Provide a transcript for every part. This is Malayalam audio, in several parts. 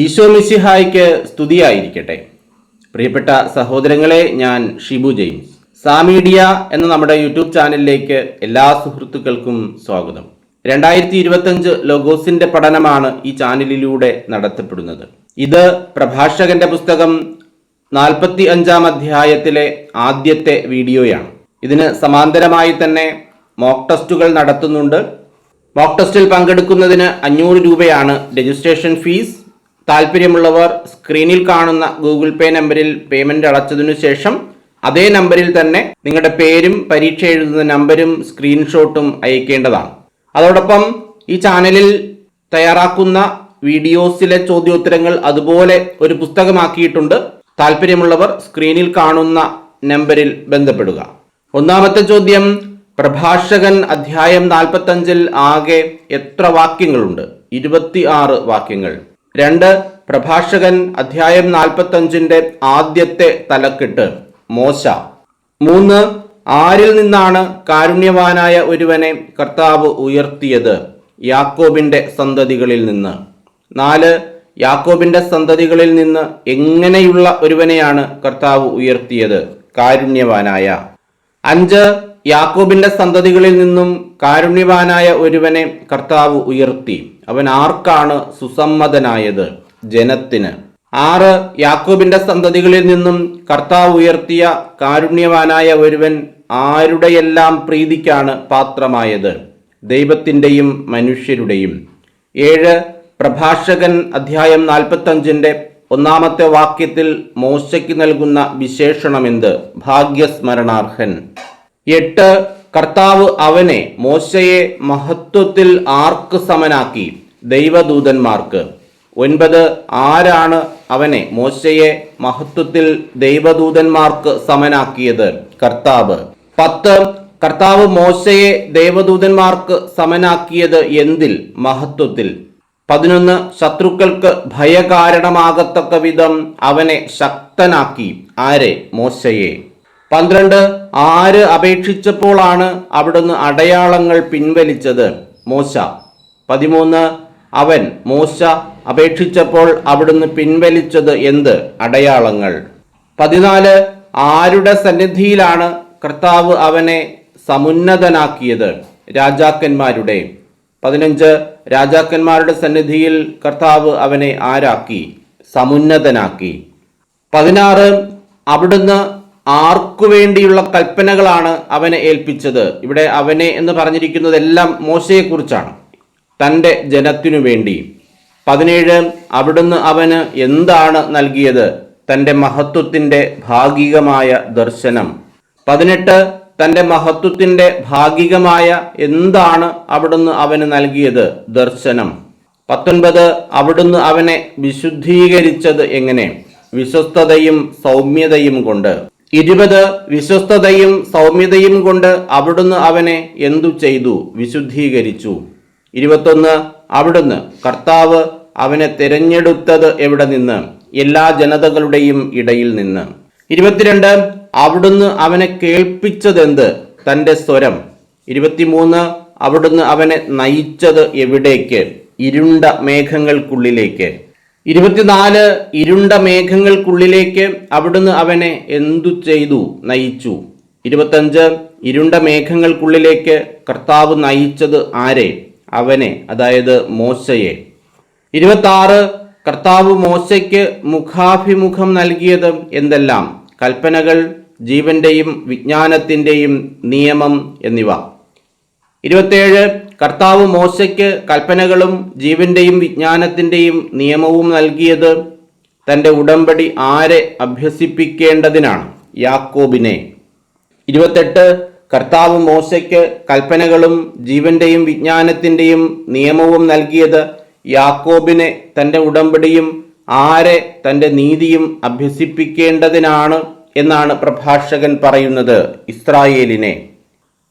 ഈശോ മിശിഹായ്ക്ക് സ്തുതിയായിരിക്കട്ടെ. പ്രിയപ്പെട്ട സഹോദരങ്ങളെ, ഞാൻ ഷിബു ജെയിംസ്. സാമീഡിയ എന്ന നമ്മുടെ യൂട്യൂബ് ചാനലിലേക്ക് എല്ലാ സുഹൃത്തുക്കൾക്കും സ്വാഗതം. 2025 ലോഗോസിന്റെ പഠനമാണ് ഈ ചാനലിലൂടെ നടത്തപ്പെടുന്നത്. ഇത് പ്രഭാഷകന്റെ പുസ്തകം 45-ാം അധ്യായത്തിലെ ആദ്യത്തെ വീഡിയോയാണ്. ഇതിന് സമാന്തരമായി തന്നെ മോക്ക് ടെസ്റ്റുകൾ നടത്തുന്നുണ്ട്. മോക്ക് ടെസ്റ്റിൽ പങ്കെടുക്കുന്നതിന് 500 രൂപയാണ് രജിസ്ട്രേഷൻ ഫീസ്. താല്പര്യമുള്ളവർ സ്ക്രീനിൽ കാണുന്ന ഗൂഗിൾ പേ നമ്പറിൽ പേയ്മെന്റ് അടച്ചതിനു ശേഷം അതേ നമ്പറിൽ തന്നെ നിങ്ങളുടെ പേരും പരീക്ഷ എഴുതുന്ന നമ്പരും സ്ക്രീൻഷോട്ടും അയക്കേണ്ടതാണ്. അതോടൊപ്പം ഈ ചാനലിൽ തയ്യാറാക്കുന്ന വീഡിയോസിലെ ചോദ്യോത്തരങ്ങൾ അതുപോലെ ഒരു പുസ്തകമാക്കിയിട്ടുണ്ട്. താല്പര്യമുള്ളവർ സ്ക്രീനിൽ കാണുന്ന നമ്പറിൽ ബന്ധപ്പെടുക. ഒന്നാമത്തെ ചോദ്യം, പ്രഭാഷകൻ അധ്യായം 45-ൽ ആകെ എത്ര വാക്യങ്ങളുണ്ട്? 26 വാക്യങ്ങൾ. 2. പ്രഭാഷകൻ അധ്യായം 45-ന്റെ ആദ്യത്തെ തലക്കെട്ട് മോശ. 3. ആരിൽ നിന്നാണ് കാരുണ്യവാനായ ഒരുവനെ കർത്താവ് ഉയർത്തിയത്? യാക്കോബിന്റെ സന്തതികളിൽ നിന്ന്. 4. യാക്കോബിന്റെ സന്തതികളിൽ നിന്ന് എങ്ങനെയുള്ള ഒരുവനെയാണ് കർത്താവ് ഉയർത്തിയത്? കാരുണ്യവാനായ. 5. യാക്കോബിന്റെ സന്തതികളിൽ നിന്നും കാരുണ്യവാനായ ഒരുവനെ കർത്താവ് ഉയർത്തി. അവൻ ആർക്കാണ് സുസമ്മതനായത്? ജനത്തിന്. 6. യാക്കോബിന്റെ സന്തതികളിൽ നിന്നും കർത്താവ് ഉയർത്തിയ കാരുണ്യവാനായ ഒരുവൻ ആരുടെയെല്ലാം പ്രീതിക്കാണ് പാത്രമായത്? ദൈവത്തിൻ്റെയും മനുഷ്യരുടെയും. 7. പ്രഭാഷകൻ അധ്യായം 45-ന്റെ 1-ാമത്തെ വാക്യത്തിൽ മോശയ്ക്ക് നൽകുന്ന വിശേഷണമെന്ത്? ഭാഗ്യസ്മരണാർഹൻ. 8. കർത്താവ് അവനെ, മോശയെ, മഹത്വത്തിൽ ആർക്ക് സമനാക്കി? ദൈവദൂതന്മാർക്ക്. 9. ആരാണ് അവനെ, മോശയെ, മഹത്വത്തിൽ ദൈവദൂതന്മാർക്ക് സമനാക്കിയത്? കർത്താവ്. 10. കർത്താവ് മോശയെ ദൈവദൂതന്മാർക്ക് സമനാക്കിയത് എന്തിൽ? മഹത്വത്തിൽ. 11. ശത്രുക്കൾക്ക് ഭയകാരണമാകത്തക്ക വിധം അവനെ ശക്തനാക്കി. ആരെ? മോശയെ. 12. ആര് അപേക്ഷിച്ചപ്പോഴാണ് അവിടുന്ന് അടയാളങ്ങൾ പിൻവലിച്ചത്? മോശ. 13. അവൻ, മോശ, അപേക്ഷിച്ചപ്പോൾ അവിടുന്ന് പിൻവലിച്ചത് എന്ത്? അടയാളങ്ങൾ. 14. ആരുടെ സന്നിധിയിലാണ് കർത്താവ് അവനെ സമുന്നതനാക്കിയത്? രാജാക്കന്മാരുടെ. 15. രാജാക്കന്മാരുടെ സന്നിധിയിൽ കർത്താവ് അവനെ ആരാക്കി? സമുന്നതനാക്കി. 16. അവിടുന്ന് ആർക്കു വേണ്ടിയുള്ള കൽപ്പനകളാണ് അവനെ ഏൽപ്പിച്ചത്? ഇവിടെ അവനെ എന്ന് പറഞ്ഞിരിക്കുന്നതെല്ലാം മോശയെക്കുറിച്ചാണ്, തൻ്റെ ജനത്തിനു വേണ്ടി. 17. അവിടുന്ന് അവന് എന്താണ് നൽകിയത്? തൻ്റെ മഹത്വത്തിൻ്റെ ഭാഗികമായ ദർശനം. 18. തൻ്റെ മഹത്വത്തിൻ്റെ ഭാഗികമായ എന്താണ് അവിടുന്ന് അവന് നൽകിയത്? ദർശനം. 19. അവിടുന്ന് അവനെ വിശുദ്ധീകരിച്ചത് എങ്ങനെ? വിശ്വസ്തതയും സൗമ്യതയും കൊണ്ട്. 20. വിശ്വസ്തതയും സൗമ്യതയും കൊണ്ട് അവിടുന്ന് അവനെ എന്തു ചെയ്തു? വിശുദ്ധീകരിച്ചു. 21. അവിടുന്ന്, കർത്താവ്, അവനെ തിരഞ്ഞെടുത്തത് എവിടെ നിന്ന്? എല്ലാ ജനതകളുടെയും ഇടയിൽ നിന്ന്. 22. അവിടുന്ന് അവനെ കേൾപ്പിച്ചതെന്ത്? തൻ്റെ സ്വരം. 23. അവിടുന്ന് അവനെ നയിച്ചത് എവിടേക്ക്? ഇരുണ്ട മേഘങ്ങൾക്കുള്ളിലേക്ക്. 24. ഇരുണ്ട മേഘങ്ങൾക്കുള്ളിലേക്ക് അവിടുന്ന് അവനെ എന്തു ചെയ്തു? നയിച്ചു. 25. ഇരുണ്ട മേഘങ്ങൾക്കുള്ളിലേക്ക് കർത്താവ് നയിച്ചത് ആരെ? അവനെ, അതായത് മോശയെ. 26. കർത്താവ് മോശയ്ക്ക് മുഖാഭിമുഖം നൽകിയത് എന്തെല്ലാം? കൽപ്പനകൾ, ജീവന്റെയും വിജ്ഞാനത്തിൻ്റെയും നിയമം എന്നിവ. 27. കർത്താവ് മോശയ്ക്ക് കൽപ്പനകളും ജീവന്റെയും വിജ്ഞാനത്തിൻ്റെയും നിയമവും നൽകിയത് തൻ്റെ ഉടമ്പടി ആരെ അഭ്യസിപ്പിക്കേണ്ടതിനാണ്? യാക്കോബിനെ. 28. കർത്താവ് മോശയ്ക്ക് കൽപ്പനകളും ജീവന്റെയും വിജ്ഞാനത്തിൻ്റെയും നിയമവും നൽകിയത് യാക്കോബിനെ തൻ്റെ ഉടമ്പടിയും ആരെ തൻ്റെ നീതിയും അഭ്യസിപ്പിക്കേണ്ടതിനാണ് എന്നാണ് പ്രഭാഷകൻ പറയുന്നത്? ഇസ്രായേലിനെ.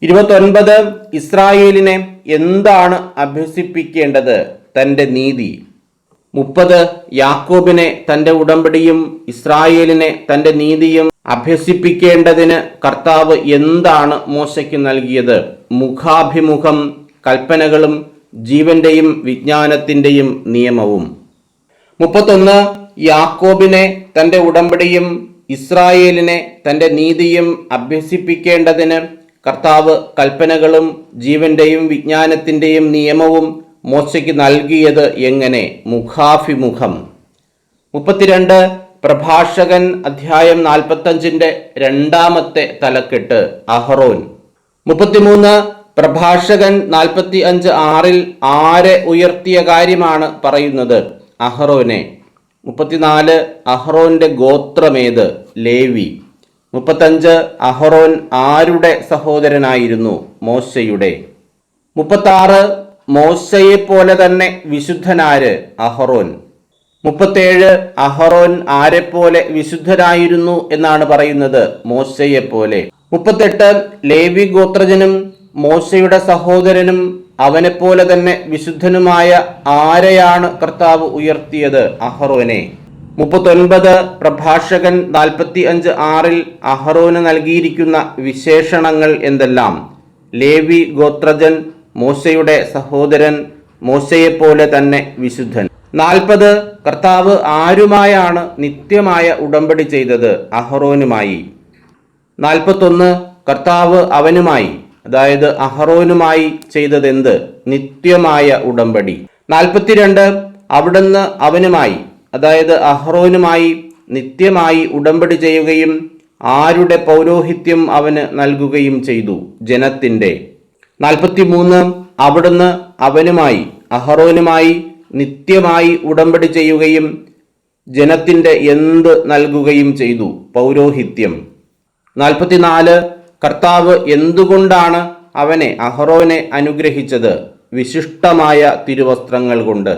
29. ഇസ്രായേലിനെ എന്താണ് അഭ്യസിപ്പിക്കേണ്ടത്? തൻ്റെ നീതി. 30. യാക്കോബിനെ തൻ്റെ ഉടമ്പടിയും ഇസ്രായേലിനെ തൻ്റെ നീതിയും അഭ്യസിപ്പിക്കേണ്ടതിന് കർത്താവ് എന്താണ് മോശയ്ക്ക് നൽകിയത്? മുഖാഭിമുഖം, കൽപ്പനകളും ജീവന്റെയും വിജ്ഞാനത്തിൻ്റെയും നിയമവും. 31 യാക്കോബിനെ തന്റെ ഉടമ്പടിയും ഇസ്രായേലിനെ തന്റെ നീതിയും അഭ്യസിപ്പിക്കേണ്ടതിന് കർത്താവ് കൽപ്പനകളും ജീവന്റെയും വിജ്ഞാനത്തിന്റെയും നിയമവും മോശയ്ക്ക് നൽകിയത് എങ്ങനെ? മുഖാഭിമുഖം. 32 പ്രഭാഷകൻ അധ്യായം 45 രണ്ടാമത്തെ തലക്കെട്ട് അഹറോൻ. 33 പ്രഭാഷകൻ 45:6 ആരെ ഉയർത്തിയ കാര്യമാണ് പറയുന്നത്? അഹറോനെ. 34 അഹറോന്റെ ഗോത്രമേത്? ലേവി. 35 അഹറോൻ ആരുടെ സഹോദരനായിരുന്നു? മോശയുടെ. 36 മോശയെ പോലെ തന്നെ വിശുദ്ധനാര്? അഹറോൻ. 37 അഹറോൻ ആരെപ്പോലെ വിശുദ്ധനായിരുന്നു എന്നാണ് പറയുന്നത്? മോശയെപ്പോലെ. 38 ലേവി ഗോത്രജനും മോശയുടെ സഹോദരനും അവനെപ്പോലെ തന്നെ വിശുദ്ധനുമായ ആരെയാണ് കർത്താവ് ഉയർത്തിയത്? അഹറോനെ. 39 പ്രഭാഷകൻ 45:6 അഹറോന് നൽകിയിരിക്കുന്ന വിശേഷണങ്ങൾ എന്തെല്ലാം? ലേവി ഗോത്രജൻ, മോശയുടെ സഹോദരൻ, മോശയെപ്പോലെ തന്നെ വിശുദ്ധൻ. 40 കർത്താവ് ആരുമായാണ് നിത്യമായ ഉടമ്പടി ചെയ്തത്? അഹറോനുമായി. 41 കർത്താവ് അവനുമായി, അതായത് അഹറോനുമായി ചെയ്തതെന്ത്? നിത്യമായ ഉടമ്പടി. 42 അവിടുന്ന് അവനുമായി, അതായത് അഹറോനുമായി നിത്യമായി ഉടമ്പടി ചെയ്യുകയും ആരുടെ പൗരോഹിത്യം അവന് നൽകുകയും ചെയ്തു? ജനത്തിൻ്റെ. 43 അവിടുന്ന് അവനുമായി, അഹറോനുമായി നിത്യമായി ഉടമ്പടി ചെയ്യുകയും ജനത്തിൻ്റെ എന്ത് നൽകുകയും ചെയ്തു? പൗരോഹിത്യം. 44 കർത്താവ് എന്തുകൊണ്ടാണ് അവനെ, അഹറോനെ അനുഗ്രഹിച്ചത്? വിശിഷ്ടമായ തിരുവസ്ത്രങ്ങൾ കൊണ്ട്.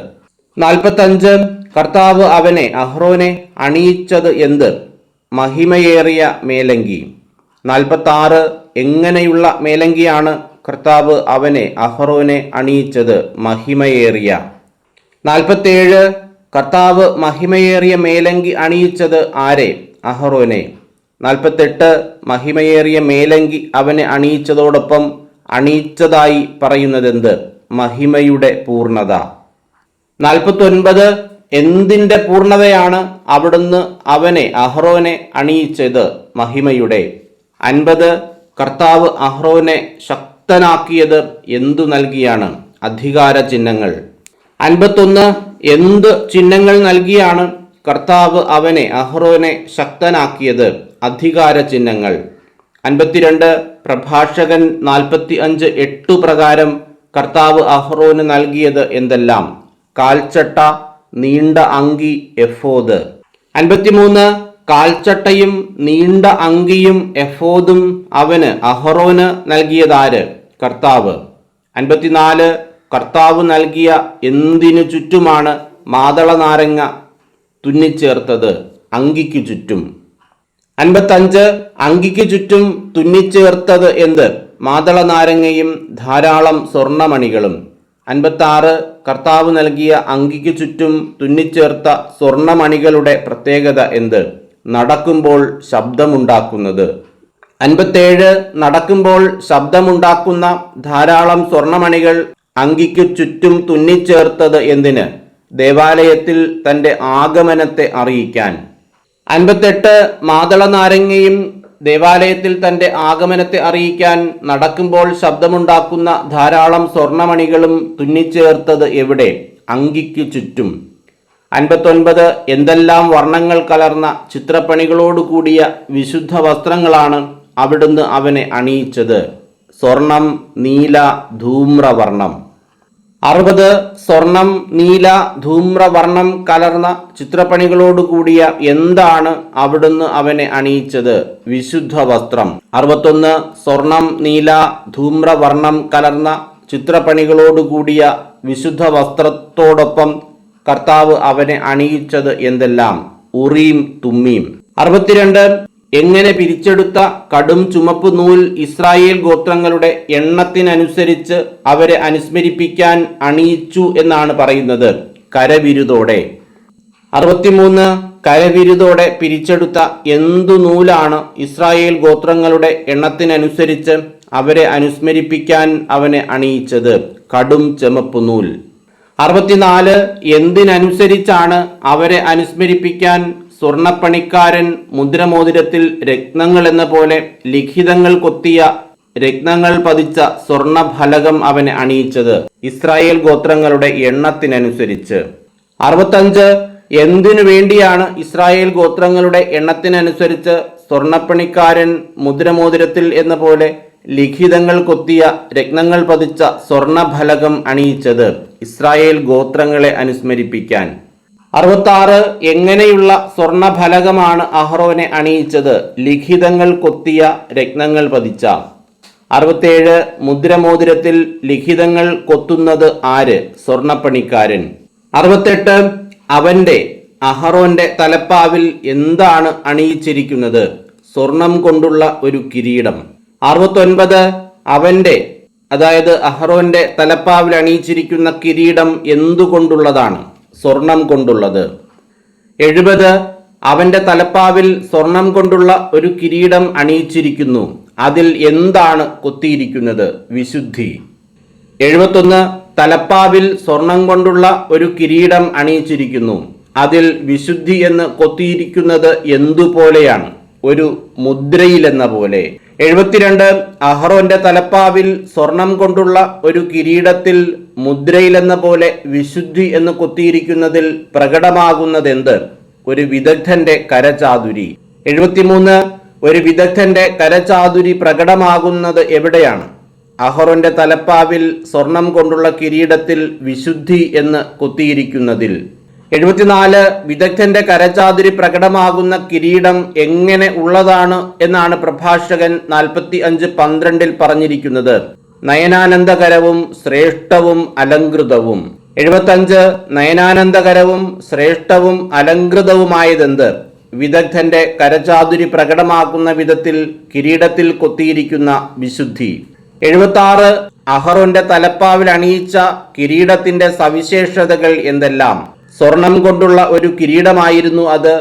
45 കർത്താവ് അവനെ, അഹറോനെ അണിയിച്ചത് എന്ത്? മഹിമയേറിയ മേലങ്കി. 46 എങ്ങനെയുള്ള മേലങ്കിയാണ് കർത്താവ് അവനെ, അഹറോനെ അണിയിച്ചത്? മഹിമയേറിയ. 47 കർത്താവ് മഹിമയേറിയ മേലങ്കി അണിയിച്ചത് ആരെ? അഹറോനെ. 48 മഹിമയേറിയ മേലങ്കി അവനെ അണിയിച്ചതോടൊപ്പം അണിയിച്ചതായി പറയുന്നതെന്ത്? മഹിമയുടെ പൂർണ്ണത. 49 എന്തിൻ്റെ പൂർണ്ണതയാണ് അവിടുന്ന് അവനെ, അഹറോനെ അണിയിച്ചത്? മഹിമയുടെ. 50 കർത്താവ് അഹറോനെ ശക്തനാക്കിയത് എന്തു നൽകിയാണ്? അധികാര ചിഹ്നങ്ങൾ. 51 എന്ത് ചിഹ്നങ്ങൾ നൽകിയാണ് കർത്താവ് അവനെ, അഹറോനെ ശക്തനാക്കിയത്? അധികാര ചിഹ്നങ്ങൾ. 52 പ്രഭാഷകൻ 45:8 പ്രകാരം കർത്താവ് അഹറോന് നൽകിയത് എന്തെല്ലാം? കാൽച്ചട്ട, നീണ്ട അങ്കി, എഫോദ്. 53 കാൽച്ചട്ടയും നീണ്ട അങ്കിയും എഫോദും അവന്, അഹറോന് നൽകിയതാര്? കർത്താവ്. 54 കർത്താവ് നൽകിയ എന്തിനു ചുറ്റുമാണ് മാതള നാരങ്ങ തുന്നിച്ചേർത്തത്? അങ്കിക്കു ചുറ്റും. 55 അങ്കിക്ക് ചുറ്റും തുന്നിച്ചേർത്തത് എന്ത്? മാതള നാരങ്ങയും ധാരാളം സ്വർണമണികളും. 56 കർത്താവ് നൽകിയ അങ്കിക്ക് ചുറ്റും തുന്നിച്ചേർത്ത സ്വർണമണികളുടെ പ്രത്യേകത എന്ത്? നടക്കുമ്പോൾ ശബ്ദമുണ്ടാക്കുന്നത്. 57 നടക്കുമ്പോൾ ശബ്ദമുണ്ടാക്കുന്ന ധാരാളം സ്വർണമണികൾ അങ്കിക്കു ചുറ്റും തുന്നിച്ചേർത്തത് എന്തിന്? ദേവാലയത്തിൽ തൻ്റെ ആഗമനത്തെ അറിയിക്കാൻ. 58 മാതള നാരങ്ങയും ദേവാലയത്തിൽ തൻ്റെ ആഗമനത്തെ അറിയിക്കാൻ നടക്കുമ്പോൾ ശബ്ദമുണ്ടാക്കുന്ന ധാരാളം സ്വർണമണികളും തുന്നിച്ചേർത്തത് എവിടെ? അങ്കിക്കു ചുറ്റും. 59 എന്തെല്ലാം വർണ്ണങ്ങൾ കലർന്ന ചിത്രപ്പണികളോടുകൂടിയ വിശുദ്ധ വസ്ത്രങ്ങളാണ് അവിടുന്ന് അവനെ അണിയിച്ചത്? സ്വർണം, നീല, ധൂമ്രവർണം. 60 സ്വർണം, നീല, ധൂമ്രവർണം കലർന്ന ചിത്രപ്പണികളോടുകൂടിയ എന്താണ് അവിടുന്ന് അവനെ അണിയിച്ചത്? വിശുദ്ധ വസ്ത്രം. 61 സ്വർണം, നീല, ധൂമ്രവർണം കലർന്ന ചിത്രപ്പണികളോടുകൂടിയ വിശുദ്ധ വസ്ത്രത്തോടൊപ്പം കർത്താവ് അവനെ അണിയിച്ചത് എന്തെല്ലാം? ഉറീം, തുമ്മീം. 62 എങ്ങനെ പിരിച്ചെടുത്ത കടും ചുമപ്പ് നൂൽ ഇസ്രായേൽ ഗോത്രങ്ങളുടെ എണ്ണത്തിനനുസരിച്ച് അവരെ അനുസ്മരിപ്പിക്കാൻ അണിയിച്ചു എന്നാണ് പറയുന്നത്? കരവിരുതോടെ. 63 കരവിരുതോടെ പിരിച്ചെടുത്ത എന്തു നൂലാണ് ഇസ്രായേൽ ഗോത്രങ്ങളുടെ എണ്ണത്തിനനുസരിച്ച് അവരെ അനുസ്മരിപ്പിക്കാൻ അവനെ അണിയിച്ചത്? കടും ചുമപ്പ് നൂൽ. 64 എന്തിനനുസരിച്ചാണ് അവരെ അനുസ്മരിപ്പിക്കാൻ സ്വർണപ്പണിക്കാരൻ മുദ്രമോതിരത്തിൽ രത്നങ്ങൾ എന്ന പോലെ ലിഖിതങ്ങൾ കൊത്തിയ രത്നങ്ങൾ പതിച്ച സ്വർണഫലകം അവനെ അണിയിച്ചത്? ഇസ്രായേൽ ഗോത്രങ്ങളുടെ എണ്ണത്തിനനുസരിച്ച്. 65 എന്തിനു വേണ്ടിയാണ് ഇസ്രായേൽ ഗോത്രങ്ങളുടെ എണ്ണത്തിനനുസരിച്ച് സ്വർണപ്പണിക്കാരൻ മുദ്രമോതിരത്തിൽ എന്ന പോലെ ലിഖിതങ്ങൾ കൊത്തിയ രത്നങ്ങൾ പതിച്ച സ്വർണഫലകം അണിയിച്ചത്? ഇസ്രായേൽ ഗോത്രങ്ങളെ അനുസ്മരിപ്പിക്കാൻ. 66 എങ്ങനെയുള്ള സ്വർണഫലകമാണ് അഹ്റോനെ അണിയിച്ചത്? ലിഖിതങ്ങൾ കൊത്തിയ രത്നങ്ങൾ പതിച്ച. 67 മുദ്രമോതിരത്തിൽ ലിഖിതങ്ങൾ കൊത്തുന്നത് ആര്? സ്വർണപ്പണിക്കാരൻ. 68 അവന്റെ അഹ്റോന്റെ തലപ്പാവിൽ എന്താണ് അണിയിച്ചിരിക്കുന്നത്? സ്വർണം കൊണ്ടുള്ള ഒരു കിരീടം. 69 അവന്റെ, അതായത് അഹ്റോന്റെ തലപ്പാവിൽ അണിയിച്ചിരിക്കുന്ന കിരീടം എന്തുകൊണ്ടുള്ളതാണ്? സ്വർണം കൊണ്ടുള്ളത്. 70 അവന്റെ തലപ്പാവിൽ സ്വർണം കൊണ്ടുള്ള ഒരു കിരീടം അണിയിച്ചിരിക്കുന്നു. അതിൽ എന്താണ് കൊത്തിയിരിക്കുന്നത്? വിശുദ്ധി. 71 തലപ്പാവിൽ സ്വർണം കൊണ്ടുള്ള ഒരു കിരീടം അണിയിച്ചിരിക്കുന്നു. അതിൽ വിശുദ്ധി എന്ന് കൊത്തിയിരിക്കുന്നത് എന്തുപോലെയാണ്? ഒരു മുദ്രയിലെന്ന പോലെ. 72 അഹ്റോന്റെ തലപ്പാവിൽ സ്വർണം കൊണ്ടുള്ള ഒരു കിരീടത്തിൽ മുദ്രയിലെന്ന പോലെ വിശുദ്ധി എന്ന് കൊത്തിയിരിക്കുന്നതിൽ പ്രകടമാകുന്നതെന്ത്? ഒരു വിദഗ്ധന്റെ കരചാതുരി. 73 ഒരു വിദഗ്ധന്റെ കരചാതുരി പ്രകടമാകുന്നത് എവിടെയാണ്? അഹ്റോന്റെ തലപ്പാവിൽ സ്വർണം കൊണ്ടുള്ള കിരീടത്തിൽ വിശുദ്ധി എന്ന് കൊത്തിയിരിക്കുന്നതിൽ. 74 വിദഗ്ധന്റെ കരചാതുരി പ്രകടമാകുന്ന കിരീടം എങ്ങനെ ഉള്ളതാണ് എന്നാണ് പ്രഭാഷകൻ 45:12 പറഞ്ഞിരിക്കുന്നത്. നയനാനന്ദകരവും ശ്രേഷ്ഠവും അലങ്കൃതവും. 75 നയനാനന്ദകരവും ശ്രേഷ്ഠവും അലങ്കൃതവുമായതെന്ത്? വിദഗ്ധന്റെ കരചാതുരി പ്രകടമാക്കുന്ന വിധത്തിൽ കിരീടത്തിൽ കൊത്തിയിരിക്കുന്ന വിശുദ്ധി. 76 അഹ്റോന്റെ തലപ്പാവിൽ അണിയിച്ച കിരീടത്തിന്റെ സവിശേഷതകൾ എന്തെല്ലാം? സ്വർണം കൊണ്ടുള്ള ഒരു കിരീടമായിരുന്നു അത്.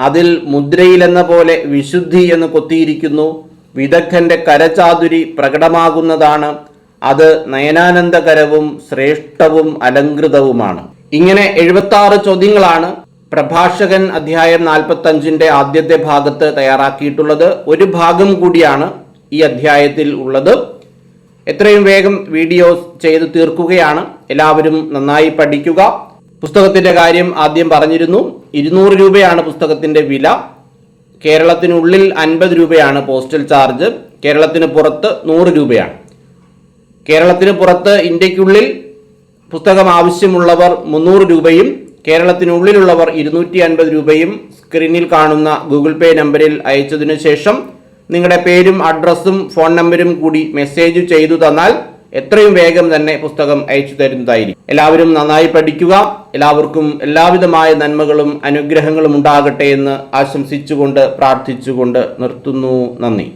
അതിൽ മുദ്രയിലെന്ന പോലെ വിശുദ്ധി എന്ന് കൊത്തിയിരിക്കുന്നു. വിദഗ്ധന്റെ കരചാതുരി പ്രകടമാകുന്നതാണ്. അത് നയനാനന്ദകരവും ശ്രേഷ്ഠവും അലങ്കൃതവുമാണ്. ഇങ്ങനെ 76 ചോദ്യങ്ങളാണ് പ്രഭാഷകൻ അധ്യായം 45 ആദ്യത്തെ ഭാഗത്ത് തയ്യാറാക്കിയിട്ടുള്ളത്. ഒരു ഭാഗം കൂടിയാണ് ഈ അധ്യായത്തിൽ ഉള്ളത്. എത്രയും വേഗം വീഡിയോസ് ചെയ്തു തീർക്കുകയാണ്. എല്ലാവരും നന്നായി പഠിക്കുക. പുസ്തകത്തിന്റെ കാര്യം ആദ്യം പറഞ്ഞിരുന്നു. 200 രൂപയാണ് പുസ്തകത്തിന്റെ വില. കേരളത്തിനുള്ളിൽ 50 രൂപയാണ് പോസ്റ്റൽ ചാർജ്. കേരളത്തിന് പുറത്ത് 100 രൂപയാണ്. കേരളത്തിന് പുറത്ത് ഇന്ത്യക്കുള്ളിൽ പുസ്തകം ആവശ്യമുള്ളവർ 300 രൂപയും കേരളത്തിനുള്ളിലുള്ളവർ 250 രൂപയും സ്ക്രീനിൽ കാണുന്ന ഗൂഗിൾ പേ നമ്പറിൽ അയച്ചതിനു ശേഷം നിങ്ങളുടെ പേരും അഡ്രസ്സും ഫോൺ നമ്പരും കൂടി മെസ്സേജ് ചെയ്തു തന്നാൽ എത്രയും വേഗം തന്നെ പുസ്തകം അയച്ചു തരുന്നതായിരിക്കും. എല്ലാവരും നന്നായി പഠിക്കുക. എല്ലാവർക്കും എല്ലാവിധമായ നന്മകളും അനുഗ്രഹങ്ങളും ഉണ്ടാകട്ടെ എന്ന് ആശംസിച്ചുകൊണ്ട് പ്രാർത്ഥിച്ചുകൊണ്ട് നിർത്തുന്നു. നന്ദി.